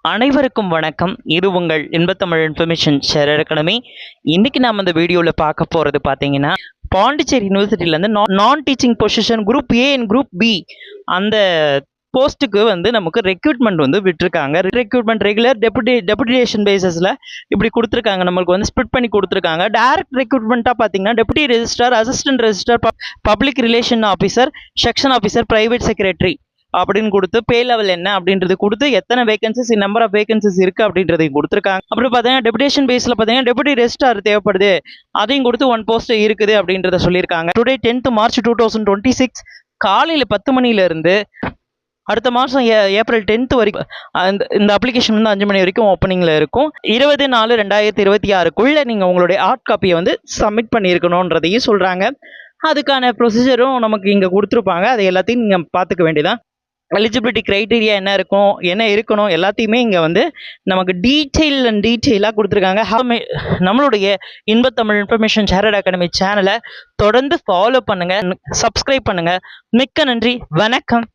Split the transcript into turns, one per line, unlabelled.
அனைவருக்கும் வணக்கம். இது உங்கள் இன்பத்தமிழ் இன்ஃபர்மேஷன் ஷேரர் அகாடமி. இன்னைக்கு நாம இந்த வீடியோவில் பார்க்க போகிறது பார்த்தீங்கன்னா, பாண்டிச்சேரி யூனிவர்சிட்டியிலேருந்து நான் teaching position group A and group B அந்த போஸ்ட்டுக்கு நமக்கு ரெக்ரூட்மெண்ட் விட்டுருக்காங்க. ரெக்ரூட்மெண்ட் ரெகுலர் டெபுடேஷன் பேசிஸில் இப்படி கொடுத்துருக்காங்க. நம்மளுக்கு ஸ்பிட் பண்ணி கொடுத்துருக்காங்க. டைரக்ட் ரெக்ரூட்மெண்ட்டாக பார்த்தீங்கன்னா deputy registrar, assistant registrar, public relation officer, section officer, private secretary அப்படின்னு கொடுத்து பே லெவல் என்ன அப்படின்றது கொடுத்து எத்தனை வேகன்சிஸ் நம்பர் ஆஃப் வேகன்சிஸ் இருக்குது அப்படின்றதையும் கொடுத்துருக்காங்க. அப்புறம் பார்த்தீங்கன்னா டெபுடேஷன் பேஸில் பார்த்தீங்கன்னா டெபுட்டி ரெஜிஸ்ட்ரார் தேவைப்படுது, அதையும் கொடுத்து 1 போஸ்ட் இருக்குது அப்படின்றத சொல்லியிருக்காங்க. டுடே 10th March 2026 காலையில் 10 மணிலேருந்து அடுத்த மாதம் ஏப்ரல் 10th வரைக்கும் இந்த அப்ளிகேஷன் 5 மணி வரைக்கும் ஓப்பனிங்கில் இருக்கும். 20/4/2026க்குள்ளே நீங்கள் உங்களுடைய ஹார்ட் காப்பியை சப்மிட் பண்ணியிருக்கணுன்றதையும் சொல்கிறாங்க. அதுக்கான ப்ரொசீஜரும் நமக்கு இங்கே கொடுத்துருப்பாங்க. அதை எல்லாத்தையும் நீங்கள் பார்த்துக்க வேண்டியதான். எலிஜிபிலிட்டி க்ரைட்டீரியா என்ன இருக்கும், என்ன இருக்கணும், எல்லாத்தையுமே இங்கே நமக்கு டீட்டெயிலாக கொடுத்துருக்காங்க. நம்மளுடைய இன்பத்தமிழ் இன்ஃபர்மேஷன் ஷேரர் அகாடமி சேனலை தொடர்ந்து ஃபாலோ பண்ணுங்கள், சப்ஸ்கிரைப் பண்ணுங்கள். மிக்க நன்றி, வணக்கம்.